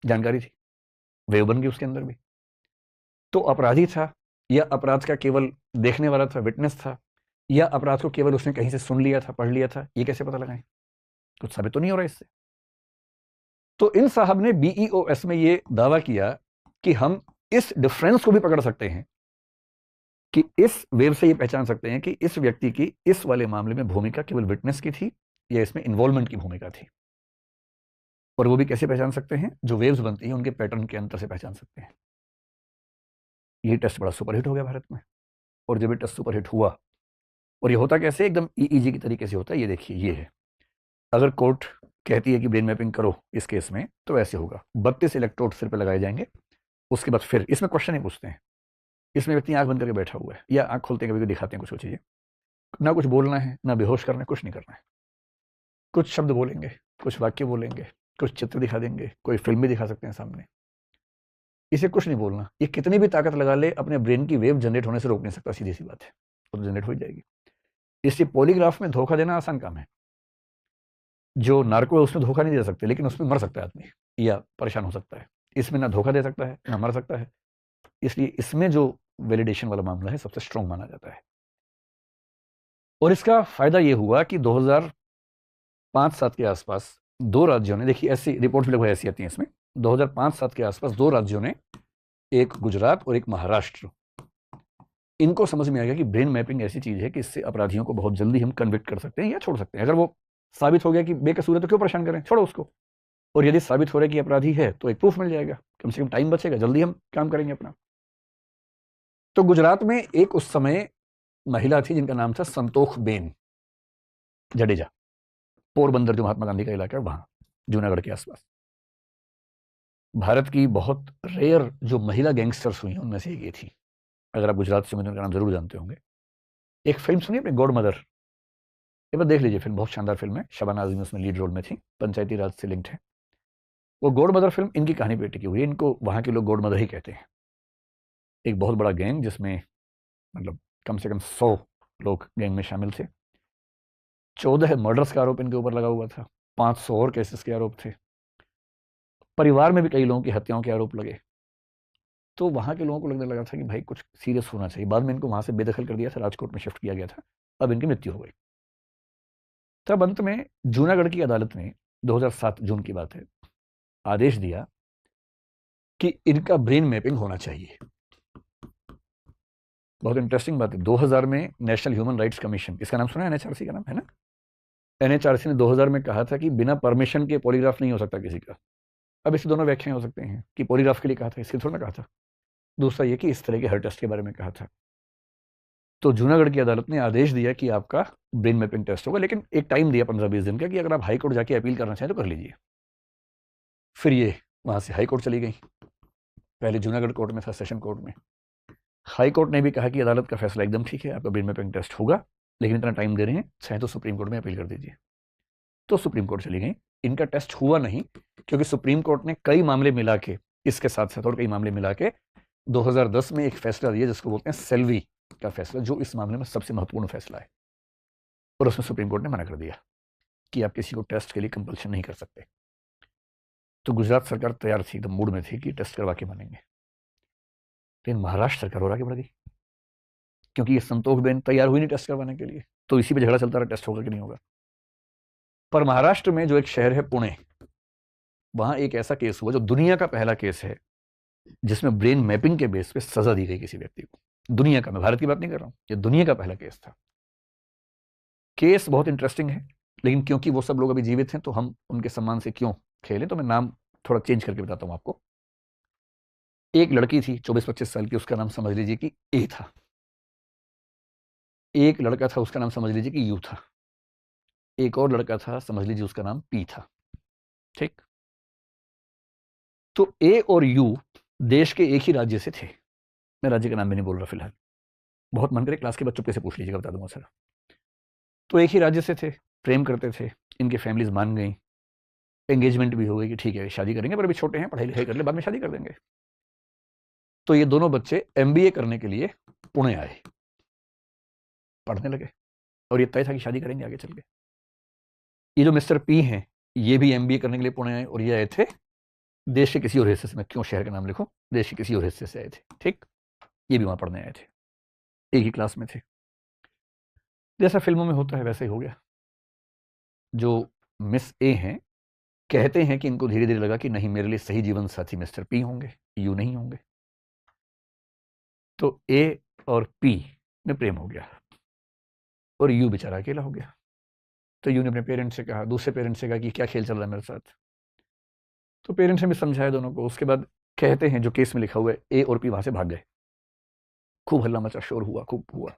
जानकारी थी, वेव बन गई उसके अंदर भी। तो अपराधी था या अपराध का केवल देखने वाला था, विटनेस था, या अपराध को केवल उसने कहीं से सुन लिया था, पढ़ लिया था, ये कैसे पता लगाएं? कुछ साबित तो नहीं हो रहा इससे। तो इन साहब ने BEOS में ये दावा किया कि हम इस डिफरेंस को भी पकड़ सकते हैं, कि इस वेव से ये पहचान सकते हैं कि इस व्यक्ति की इस वाले मामले में भूमिका केवल विटनेस की थी या इसमें इन्वॉल्वमेंट की भूमिका थी। और वो भी कैसे पहचान सकते हैं? जो वेव्स बनती हैं उनके पैटर्न के अंतर से पहचान सकते हैं। ये टेस्ट बड़ा सुपरहिट हो गया भारत में। और जब ये टेस्ट सुपरहिट हुआ, और ये होता कैसे? एकदम ईईजी की तरीके से होता है। ये देखिए, ये है। अगर कोर्ट कहती है कि ब्रेन मैपिंग करो इस केस में, तो ऐसे होगा। 32 इलेक्ट्रोड सिर पे लगाए जाएंगे। उसके बाद फिर इसमें क्वेश्चन ही पूछते हैं। इसमें व्यक्ति आंख बंद करके बैठा हुआ है, या आंख खोलते हैं, कभी कभी दिखाते हैं कुछ वो चीजें। ना कुछ बोलना है, ना बेहोश करना है, कुछ नहीं करना है। कुछ शब्द बोलेंगे, कुछ वाक्य बोलेंगे, कुछ चित्र दिखा देंगे, कोई फिल्म भी दिखा सकते हैं सामने। इसे कुछ नहीं बोलना। ये कितनी भी ताकत लगा ले, अपने ब्रेन की वेव जनरेट होने से रोक नहीं सकता। सीधी सी बात है, वो तो जनरेट हो ही जाएगी। इसलिए पॉलीग्राफ में धोखा देना आसान काम है। जो नार्को है उसमें धोखा नहीं दे सकते, लेकिन उसमें मर सकता है आदमी, या परेशान हो सकता है। इसमें ना धोखा दे सकता है, ना मर सकता है। इसलिए इसमें जो वैलिडेशन वाला मामला है, सबसे स्ट्रांग माना जाता है। और इसका फायदा ये हुआ कि 2005-7 के आसपास 2 राज्यों ने, देखिए ऐसी रिपोर्ट भी लगभग ऐसी आती हैं इसमें, 2005-7 के आसपास 2 राज्यों ने, एक गुजरात और एक महाराष्ट्र, इनको समझ में आ गया कि ब्रेन मैपिंग ऐसी चीज है कि इससे अपराधियों को बहुत जल्दी हम कन्विक्ट कर सकते हैं या छोड़ सकते हैं। अगर वो साबित हो गया कि बेकसूर है तो क्यों परेशान करें, छोड़ो उसको। और यदि साबित हो रहा है कि अपराधी है तो एक प्रूफ मिल जाएगा, कम से कम टाइम बचेगा, जल्दी हम काम करेंगे अपना। तो गुजरात में एक उस समय महिला थी जिनका नाम था संतोख बेन जडेजा। पोरबंदर जो महात्मा गांधी का इलाका है, वहां जूनागढ़ के आसपास। भारत की बहुत रेयर जो महिला गैंगस्टर्स हुई हैं उनमें से एक ये थी। अगर आप गुजरात से उनका नाम जरूर जानते होंगे। एक फिल्म सुनी अपने, गॉड मदर? एक बार देख लीजिए फिल्म, बहुत शानदार फिल्म है। शबाना आजमी उसमें लीड रोल में थी, पंचायती राज से लिंक्ड है। वो गॉड मदर फिल्म इनकी कहानी पे टिकी हुई है। इनको वहां के लोग गॉड मदर ही कहते हैं। एक बहुत बड़ा गैंग, जिसमें मतलब कम से कम 100 लोग गैंग में शामिल थे। 14 मर्डर्स का आरोप इनके ऊपर लगा हुआ था। 500 और केसेस के आरोप थे। परिवार में भी कई लोगों की हत्याओं के आरोप लगे। तो वहां के लोगों को लगने लगा था कि भाई कुछ सीरियस होना चाहिए। बाद में इनको वहां से बेदखल कर दिया था, राजकोट में शिफ्ट किया गया था। अब इनकी मृत्यु हो गई। तब अंत में जूनागढ़ की अदालत ने, 2007 जून की बात है, आदेश दिया कि इनका ब्रेन मैपिंग होना चाहिए। बहुत इंटरेस्टिंग बात है। 2000 में नेशनल ह्यूमन राइट्स कमीशन, इसका नाम सुना है? एनएचआरसी का नाम है ना। एनएचआरसी ने 2000 में कहा था कि बिना परमिशन के पॉलीग्राफ नहीं हो सकता किसी का। अब इससे दोनों व्याख्याएं हो सकते हैं कि पॉलीग्राफ के लिए कहा था, इसके थोड़ा ना कहा था। दूसरा ये कि इस तरह के हर टेस्ट के बारे में कहा था। तो जूनागढ़ की अदालत ने आदेश दिया कि आपका ब्रेन मैपिंग टेस्ट होगा, लेकिन एक टाइम दिया 15-20 दिन का, कि अगर आप हाई कोर्ट जाके अपील करना चाहें तो कर लीजिए। फिर ये वहां से हाई कोर्ट चली गई। पहले जूनागढ़ कोर्ट में था, सेशन कोर्ट में। हाई कोर्ट ने भी कहा कि अदालत का फैसला एकदम ठीक है, आपका ब्रेन मैपिंग टेस्ट होगा, लेकिन इतना टाइम दे रहे हैं, चाहे तो सुप्रीम कोर्ट में अपील कर दीजिए। तो सुप्रीम कोर्ट चली गई। इनका टेस्ट हुआ नहीं, क्योंकि सुप्रीम कोर्ट ने कई मामले मिला के, इसके साथ साथ और कई मामले मिला के 2010 में एक फैसला दिया, जिसको बोलते हैं सेल्वी का फैसला, जो इस मामले में सबसे महत्वपूर्ण फैसला है। और उसमें सुप्रीम कोर्ट ने मना कर दिया कि आप किसी को टेस्ट के लिए कंपल्शन नहीं कर सकते। तो गुजरात सरकार तैयार थी, एकदम मूड में थी कि टेस्ट करवा के मानेंगे। लेकिन महाराष्ट्र सरकार और आगे बढ़ गई, क्योंकि ये संतोख बेन तैयार हुई नहीं टेस्ट करवाने के लिए। तो इसी पे झगड़ा चलता रहा, टेस्ट होगा कि नहीं होगा। पर महाराष्ट्र में जो एक शहर है पुणे, वहां एक ऐसा केस हुआ जो दुनिया का पहला केस है जिसमें ब्रेन मैपिंग के बेस पे सजा दी गई किसी व्यक्ति को। दुनिया का, मैं भारत की बात नहीं कर रहा हूं, ये दुनिया का पहला केस था। केस बहुत इंटरेस्टिंग है, लेकिन क्योंकि वो सब लोग अभी जीवित हैं तो हम उनके सम्मान से क्यों खेलें, तो मैं नाम थोड़ा चेंज करके बताता हूं आपको। एक लड़की थी 24-25 साल की, उसका नाम समझ लीजिए कि ए था। एक लड़का था, उसका नाम समझ लीजिए कि यू था। एक और लड़का था, समझ लीजिए उसका नाम पी था। ठीक। तो ए और यू देश के एक ही राज्य से थे। मैं राज्य का नाम भी नहीं बोल रहा फिलहाल, बहुत मन करे क्लास के बच्चों से पूछ लीजिएगा, बता दूंगा सर। तो एक ही राज्य से थे, प्रेम करते थे, इनकी फैमिलीज मान गई, एंगेजमेंट भी हो गई कि ठीक है शादी करेंगे, पर अभी छोटे हैं, पढ़ाई लिखाई कर ले, बाद में शादी कर देंगे। तो ये दोनों बच्चे एमबीए करने के लिए पुणे आए, पढ़ने लगे, और ये तय था कि शादी करेंगे आगे चल के। ये जो मिस्टर पी हैं, ये भी एमबीए करने के लिए पुणे आए, और ये आए थे देश के किसी और हिस्से से, मैं क्यों शहर का नाम लिखूं, देश के किसी और हिस्से से आए थे। ठीक। ये भी वहां पढ़ने आए थे, एक ही क्लास में थे। जैसा फिल्मों में होता है वैसे ही हो गया। जो मिस ए हैं, कहते हैं कि इनको धीरे धीरे लगा कि नहीं, मेरे लिए सही जीवन साथी मिस्टर पी होंगे, यू नहीं होंगे। तो ए और पी में प्रेम हो गया, और यू बेचारा अकेला हो गया। तो यू ने अपने पेरेंट्स से कहा, दूसरे पेरेंट्स से कहा कि क्या खेल चल रहा है मेरे साथ। तो पेरेंट्स ने भी समझाया दोनों को। उसके बाद कहते हैं जो केस में लिखा हुआ है, ए और पी वहां से भाग गए, खूब हल्ला मचा, शोर हुआ, खूब हुआ।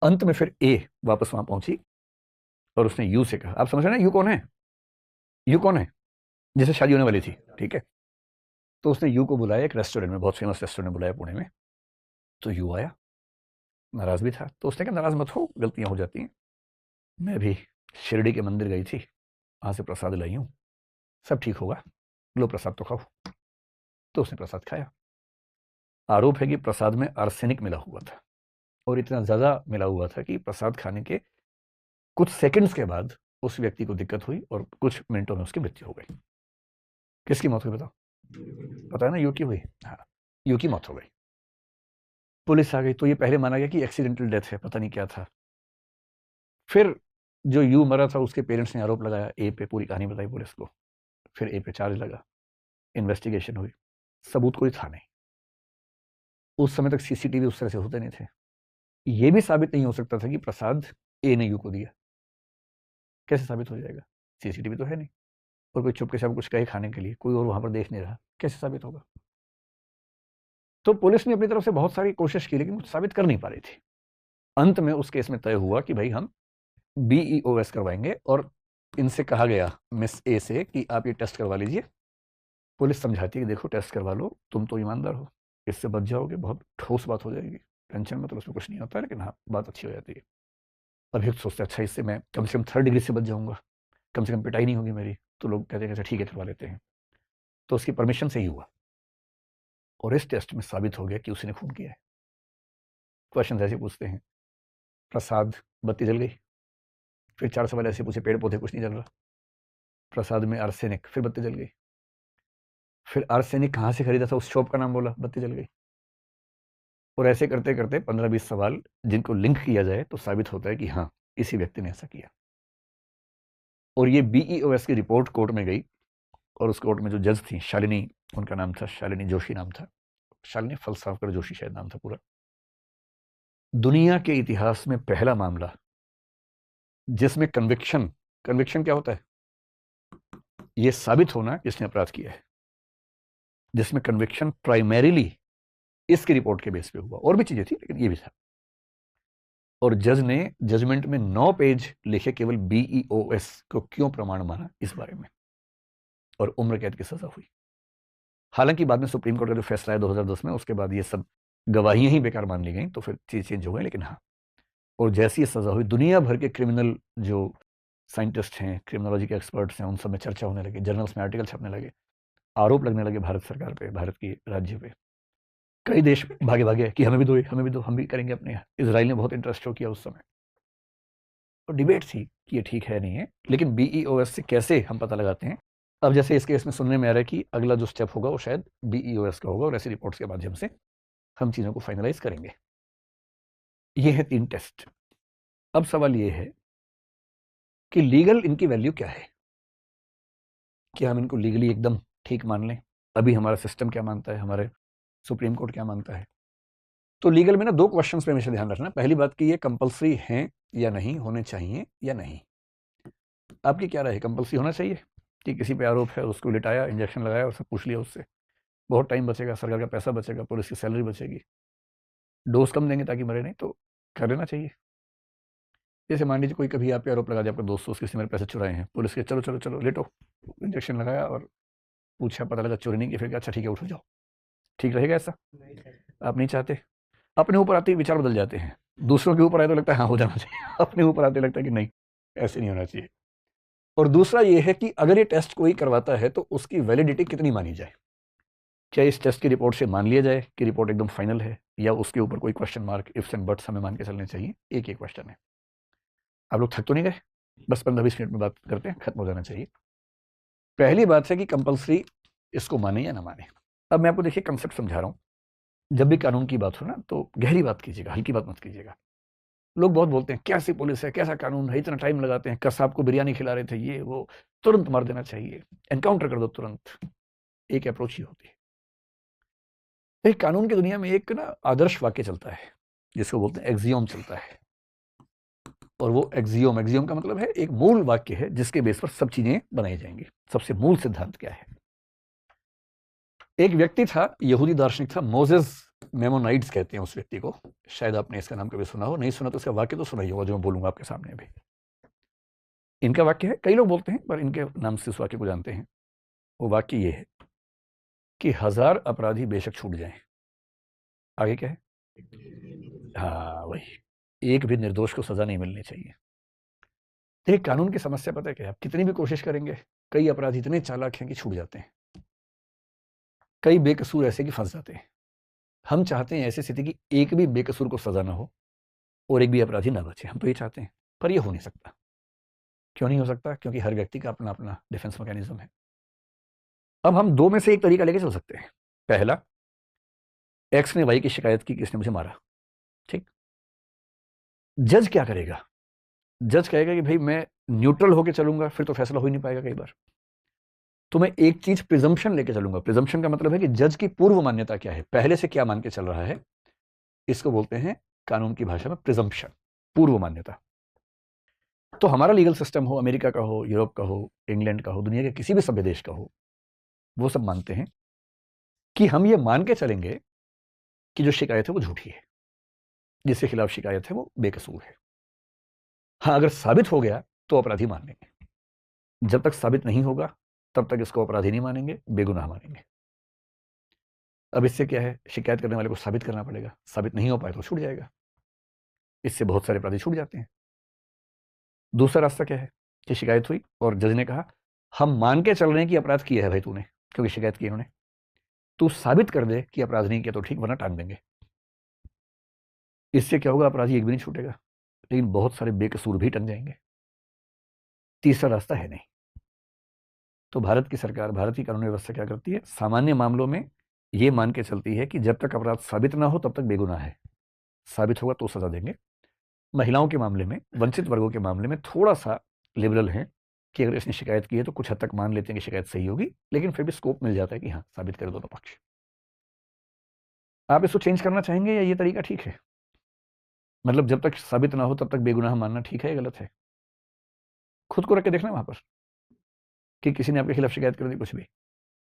अंत में फिर ए वापस वहां पहुंची और उसने यू से कहा, आप समझ रहे हैं यू कौन है, यू कौन है, जैसे शादी होने वाली थी, ठीक है। तो उसने यू को बुलाया एक रेस्टोरेंट में, बहुत फेमस रेस्टोरेंट बुलाया पुणे में। तो यू आया, नाराज भी था। तो उसने कहा नाराज मत हो, गलतियां हो जाती हैं, मैं भी शिरडी के मंदिर गई थी, वहां से प्रसाद लाई हूं, सब ठीक होगा, लो प्रसाद तो खाओ। तो उसने प्रसाद खाया। आरोप है कि प्रसाद में आर्सेनिक मिला हुआ था, और इतना ज्यादा मिला हुआ था कि प्रसाद खाने के कुछ सेकंड्स के बाद उस व्यक्ति को दिक्कत हुई और कुछ मिनटों में उसकी मृत्यु हो गई। किसकी मौत हुई बताओ, पता है ना, यू की हुई। हाँ, यू की मौत हो गई। पुलिस आ गई तो ये पहले माना गया कि एक्सीडेंटल डेथ है, पता नहीं क्या था। फिर जो यू मरा था उसके पेरेंट्स ने आरोप लगाया ए पे, पूरी कहानी बताई पुलिस को। फिर ए पे चार्ज लगा, इन्वेस्टिगेशन हुई, सबूत कोई था नहीं। उस समय तक सीसीटीवी उस तरह से होते नहीं थे। ये भी साबित नहीं हो सकता था कि प्रसाद ए ने यू को दिया। कैसे साबित हो जाएगा, सीसीटीवी तो है नहीं, और कोई चुपके से कुछ कहे खाने के लिए, कोई और वहां पर देख नहीं रहा, कैसे साबित होगा। तो पुलिस ने अपनी तरफ से बहुत सारी कोशिश की, लेकिन कुछ साबित कर नहीं पा रही थी। अंत में उस केस में तय हुआ कि भाई हम BEOS करवाएंगे, और इनसे कहा गया मिस ए से कि आप ये टेस्ट करवा लीजिए। पुलिस समझाती है कि देखो टेस्ट करवा लो, तुम तो ईमानदार हो, इससे बच जाओगे, बहुत ठोस बात हो जाएगी, टेंशन मतलब उसमें कुछ नहीं होता है, लेकिन हाँ बात अच्छी हो जाती है। अभियुक्त सोचते अच्छा इससे मैं कम से कम 3rd डिग्री से बच जाऊंगा, कम से कम पिटाई नहीं होगी मेरी। तो लोग कहते हैं अच्छा ठीक है करवा लेते हैं। तो उसकी परमिशन से ही हुआ, और इस टेस्ट में साबित हो गया कि उसी ने खून किया है। क्वेश्चन ऐसे पूछते हैं, प्रसाद, बत्ती जल गई। फिर 4 सवाल ऐसे पूछे, पेड़ पौधे कुछ नहीं जल रहा। प्रसाद में आर्सेनिक, फिर बत्ती जल गई। फिर आर्सेनिक कहाँ से खरीदा था, उस शॉप का नाम बोला, बत्ती जल गई। और ऐसे करते करते 15-20 सवाल जिनको लिंक किया जाए तो साबित होता है कि हाँ इसी व्यक्ति ने ऐसा किया। और ये BEOS की रिपोर्ट कोर्ट में गई, और उस कोर्ट में जो जज थी शालिनी, उनका नाम था, शालिनी जोशी नाम था, शालिनी फलसावकर जोशी शायद नाम था पूरा। दुनिया के इतिहास में पहला मामला जिसमें कन्विक्शन, कन्विक्शन क्या होता है, यह साबित होना किसने अपराध किया है, जिसमें कन्विक्शन प्राइमरीली इसकी रिपोर्ट के बेस पे हुआ। और भी चीजें थी लेकिन ये भी था। और जज ने जजमेंट में 9 पेज लिखे केवल BEOS को क्यों प्रमाण माना इस बारे में, और उम्र कैद की सजा हुई। हालांकि बाद में सुप्रीम कोर्ट का जो फैसला है 2010 में, उसके बाद ये सब गवाहियां ही बेकार मान ली गई, तो फिर चीज चेंज हो गई। लेकिन हाँ, और जैसी ये सजा हुई, दुनिया भर के क्रिमिनल जो साइंटिस्ट हैं, क्रिमिनोलॉजी के एक्सपर्ट्स हैं, उन सब में चर्चा होने लगी, जर्नल्स में आर्टिकल छपने लगे, आरोप लगने लगे भारत सरकार पे, भारत की राज्य पे। कई देश भागे भागे कि हमें भी दो, हमें भी दो, हम भी करेंगे अपने यहाँ। इसराइल ने बहुत इंटरेस्ट शो किया उस समय, और डिबेट थी कि ये ठीक है नहीं है। लेकिन BEOS से कैसे हम पता लगाते हैं, अब जैसे इस केस में सुनने में आ रहा है कि अगला जो स्टेप होगा वो शायद BEOS का होगा, और ऐसी रिपोर्ट्स के माध्यम से हम चीज़ों को फाइनलाइज करेंगे। ये है 3 टेस्ट। अब सवाल ये है कि लीगल इनकी वैल्यू क्या है, क्या हम इनको लीगली एकदम ठीक मान लें, अभी हमारा सिस्टम क्या मानता है, हमारे सुप्रीम कोर्ट क्या मानता है। तो लीगल में ना 2 क्वेश्चंस पे हमेशा ध्यान रखना। पहली बात कि ये कंपलसरी हैं या नहीं, होने चाहिए या नहीं। आपकी क्या राय है, कंपलसरी होना चाहिए कि किसी पे आरोप है उसको लिटाया, इंजेक्शन लगाया और सब पूछ लिया उससे, बहुत टाइम बचेगा, सरकार का पैसा बचेगा, पुलिस की सैलरी बचेगी, डोज कम देंगे ताकि मरे नहीं, तो कर लेना चाहिए। जैसे मान लीजिए कोई कभी आप पे आरोप लगा दिया, आपका दोस्त उसके से मेरे पैसे चुराए हैं, पुलिस के चलो चलो चलो लेटो, इंजेक्शन लगाया और पूछा, पता लगा चोरी नहीं की, फिर क्या अच्छा ठीक है उठ जाओ, ठीक रहेगा ऐसा? आप नहीं चाहते। अपने ऊपर आते ही विचार बदल जाते हैं, दूसरों के ऊपर आए तो लगता है हाँ हो जाना चाहिए, अपने ऊपर आते लगता है कि नहीं ऐसे नहीं होना चाहिए। और दूसरा ये है कि अगर ये टेस्ट कोई करवाता है तो उसकी वैलिडिटी कितनी मानी जाए, क्या इस टेस्ट की रिपोर्ट से मान लिया जाए कि रिपोर्ट एकदम फाइनल है, या उसके ऊपर कोई question mark, ifs and buts हमें मान के चलने चाहिए। एक ही क्वेश्चन है। आप लोग थक तो नहीं गए, बस 15-20 मिनट में बात करते हैं, खत्म हो जाना चाहिए। पहली बात है कि कंपलसरी इसको माने या ना माने। अब मैं आपको देखिए कंसेप्ट समझा रहा हूं। जब भी कानून की बात हो ना तो गहरी बात कीजिएगा, हल्की बात मत कीजिएगा। लोग बहुत बोलते हैं कैसी पुलिस है, कैसा कानून है, इतना टाइम लगाते हैं, कसाब को बिरयानी खिला रहे थे, ये वो, तुरंत मार देना चाहिए, एनकाउंटर कर दो तुरंत। एक अप्रोच ही होती है। एक कानून की दुनिया में एक ना आदर्श वाक्य चलता है जिसको बोलते हैं एक्सियोम चलता है, और वो एक्सियोम का मतलब है एक मूल वाक्य है जिसके बेस पर सब चीजें बनाई जाएंगी। सबसे मूल सिद्धांत क्या है? एक व्यक्ति था, यहूदी दार्शनिक था, मोजेस मेमोनाइड्स कहते हैं उस व्यक्ति को। शायद आपने इसका नाम कभी सुना हो, नहीं सुना तो इसका वाक्य तो सुना ही होगा जो मैं बोलूंगा आपके सामने अभी। इनका वाक्य है, कई लोग बोलते हैं पर इनके नाम से इस वाक्य को जानते हैं। वो वाक्य ये है कि 1000 अपराधी बेशक छूट जाएं, आगे क्या है? हाँ वही, एक भी निर्दोष को सजा नहीं मिलनी चाहिए। देखिए कानून की समस्या पता है क्या है? आप कितनी भी कोशिश करेंगे, कई अपराधी इतने चालाक हैं कि छूट जाते हैं, कई बेकसूर ऐसे कि फंस जाते हैं। हम चाहते हैं ऐसी स्थिति कि एक भी बेकसूर को सजा ना हो और एक भी अपराधी ना बचे, हम तो ये चाहते हैं, पर ये हो नहीं सकता। क्यों नहीं हो सकता? क्योंकि हर व्यक्ति का अपना अपना डिफेंस मैकेनिज्म है। अब हम दो में से एक तरीका लेके चल सकते हैं। पहला, एक्स ने वाई की शिकायत की कि इसने मुझे मारा, ठीक। जज क्या करेगा? जज कहेगा कि भाई मैं न्यूट्रल होकर चलूंगा, फिर तो फैसला हो ही नहीं पाएगा कई बार। तो मैं एक चीज प्रिजम्पशन लेके चलूंगा। प्रिजम्पशन का मतलब है कि जज की पूर्व मान्यता क्या है, पहले से क्या मान के चल रहा है, इसको बोलते हैं कानून की भाषा में प्रिजम्पशन, पूर्व मान्यता। तो हमारा लीगल सिस्टम हो, अमेरिका का हो, यूरोप का हो, इंग्लैंड का हो, दुनिया के किसी भी सभ्य देश का हो, वो सब मानते हैं कि हम ये मान के चलेंगे कि जो शिकायत है वो झूठी है, जिसके खिलाफ शिकायत है वो बेकसूर है। हाँ, अगर साबित हो गया तो अपराधी मान लेंगे, जब तक साबित नहीं होगा तब तक इसको अपराधी नहीं मानेंगे, बेगुनाह मानेंगे। अब इससे क्या है, शिकायत करने वाले को साबित करना पड़ेगा, साबित नहीं हो पाए तो छूट जाएगा। इससे बहुत सारे अपराधी छूट जाते हैं। दूसरा रास्ता क्या है कि शिकायत हुई और जज ने कहा हम मान के चल रहे हैं कि अपराध किया है भाई तूने, क्योंकि शिकायत की उन्होंने, तू साबित कर दे कि अपराध नहीं किया तो ठीक, वरना टांग देंगे। इससे क्या होगा, अपराधी एक भी नहीं छूटेगा, लेकिन बहुत सारे बेकसूर भी टंग जाएंगे। तीसरा रास्ता है नहीं। तो भारत की सरकार, भारत की कानून व्यवस्था क्या करती है, सामान्य मामलों में यह मान के चलती है कि जब तक अपराध साबित ना हो तब तक बेगुनाह है, साबित होगा तो सजा देंगे। महिलाओं के मामले में, वंचित वर्गों के मामले में थोड़ा सा लिबरल है कि अगर इसने शिकायत की है तो कुछ हद तक मान लेते हैं कि शिकायत सही होगी, लेकिन फिर भी स्कोप मिल जाता है कि हाँ साबित करे दोनों पक्ष। आप इसको चेंज करना चाहेंगे या ये तरीका ठीक है? मतलब जब तक साबित ना हो तब तक बेगुनाह मानना ठीक है या गलत है? खुद को रख के देखना वहां पर कि किसी ने आपके खिलाफ शिकायत कर दी कुछ भी,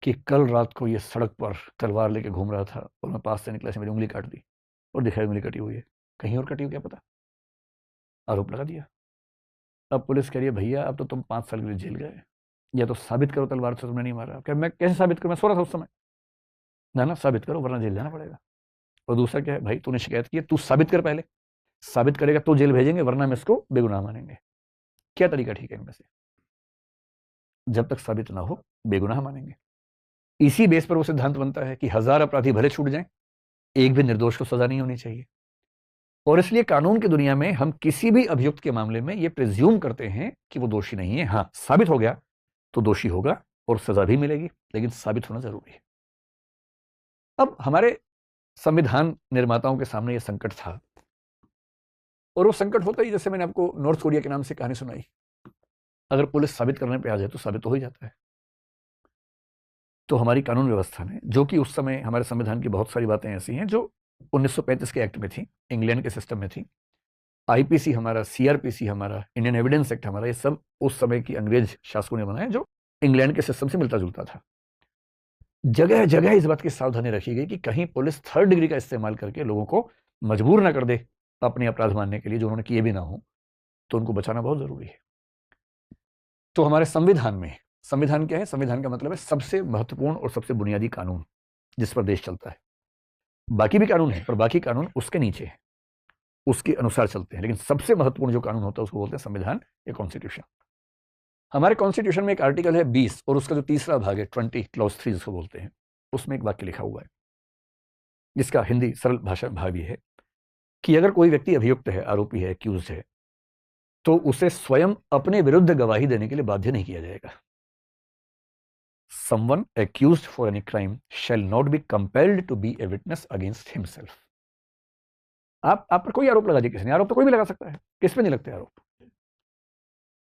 कि कल रात को ये सड़क पर तलवार लेके घूम रहा था और मैं पास से निकला से मेरी उंगली काट दी, और दिखाई उंगली कटी हुई है, कहीं और कटी हो क्या पता, आरोप लगा दिया। अब पुलिस कह रही है भैया अब तो तुम 5 साल के लिए जेल गए, या तो साबित करो तलवार से तुमने नहीं मारा। क्या मैं कैसे साबित करूं, मैं सो रहा था उस समय। ना ना, साबित करो वरना जेल जाना पड़ेगा। और दूसरा क्या है, भाई तूने शिकायत की है, तू साबित कर, पहले साबित करेगा तो जेल भेजेंगे, वरना हम इसको बेगुनाह मानेंगे। क्या तरीका ठीक है इनमें से? जब तक साबित ना हो बेगुनाह मानेंगे। इसी बेस पर वो सिद्धांत बनता है कि 1000 अपराधी भले छूट जाएं, एक भी निर्दोष को सजा नहीं होनी चाहिए। और इसलिए कानून की दुनिया में हम किसी भी अभियुक्त के मामले में ये प्रिज्यूम करते हैं कि वो दोषी नहीं है। हाँ, साबित हो गया तो दोषी होगा और सजा भी मिलेगी, लेकिन साबित होना जरूरी है। अब हमारे संविधान निर्माताओं के सामने यह संकट था, और वो संकट होता ही जैसे मैंने आपको नॉर्थ कोरिया के नाम से कहानी सुनाई। अगर पुलिस साबित करने पे आ जाए तो साबित तो हो ही जाता है। तो हमारी कानून व्यवस्था ने, जो कि उस समय हमारे संविधान की बहुत सारी बातें ऐसी हैं जो 1935 के एक्ट में थी, इंग्लैंड के सिस्टम में थी, आईपीसी हमारा, सीआरपीसी हमारा, इंडियन एविडेंस एक्ट हमारा, ये सब उस समय की अंग्रेज शासकों ने बनाया जो इंग्लैंड के सिस्टम से मिलता जुलता था। जगह जगह इस बात की सावधानी रखी गई कि कहीं पुलिस थर्ड डिग्री का इस्तेमाल करके लोगों को मजबूर ना कर दे अपने अपराध मानने के लिए जो उन्होंने किए भी ना हो, तो उनको बचाना बहुत जरूरी है। तो हमारे संविधान में, संविधान क्या है, संविधान का मतलब है सबसे महत्वपूर्ण और सबसे बुनियादी कानून जिस पर देश चलता है। बाकी भी कानून है पर बाकी कानून उसके नीचे है, उसके अनुसार चलते हैं, लेकिन सबसे महत्वपूर्ण जो कानून होता है उसको बोलते हैं संविधान या कॉन्स्टिट्यूशन। हमारे कॉन्स्टिट्यूशन में एक आर्टिकल है 20 और उसका जो तीसरा भाग है 20 क्लॉज 3 जिसको बोलते हैं, उसमें एक वाक्य लिखा हुआ है जिसका हिंदी सरल भाषा भाव ये है कि अगर कोई व्यक्ति अभियुक्त है, आरोपी है, एक्यूज है, तो उसे स्वयं अपने विरुद्ध गवाही देने के लिए बाध्य नहीं किया जाएगा। Someone accused for any crime shall not be compelled to be a witness against himself. आप पर कोई आरोप लगा दिया किसी ने, आरोप तो कोई भी लगा सकता है, किस पे नहीं लगते आरोप।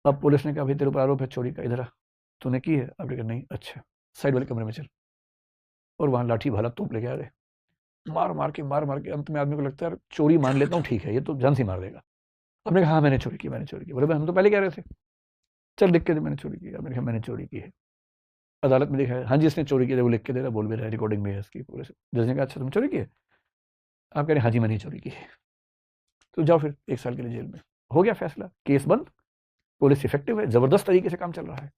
अब पुलिस ने कहा भाई तेरे ऊपर आरोप है चोरी का, इधर आ, तूने की है? आपने कहा नहीं। अच्छा, साइड वाले कमरे में चल। और वहां लाठी भाला तोप लेके आ गए, मार मार के अंत में आदमी को लगता है यार चोरी मान लेता हूँ, ठीक है ये तो जान से मार देगा। आपने कहा हाँ मैंने चोरी की, मैंने चोरी की। बोले हम तो पहले कह रहे थे, चल लिख के दे मैंने चोरी की। मैंने कहा मैंने चोरी की है। अदालत में देखा है, हाँ जी इसने चोरी की है, वो लिख के दे रहा, बोल भी रहा है, रिकॉर्डिंग भी है इसकी पूरे से। जज ने कहा अच्छा तुम चोरी की है? आप कह रहे हैं हाँ जी मैंने चोरी की है। तो जाओ फिर 1 साल के लिए जेल में। हो गया फैसला, केस बंद, पुलिस इफेक्टिव है, जबरदस्त तरीके से काम चल रहा है।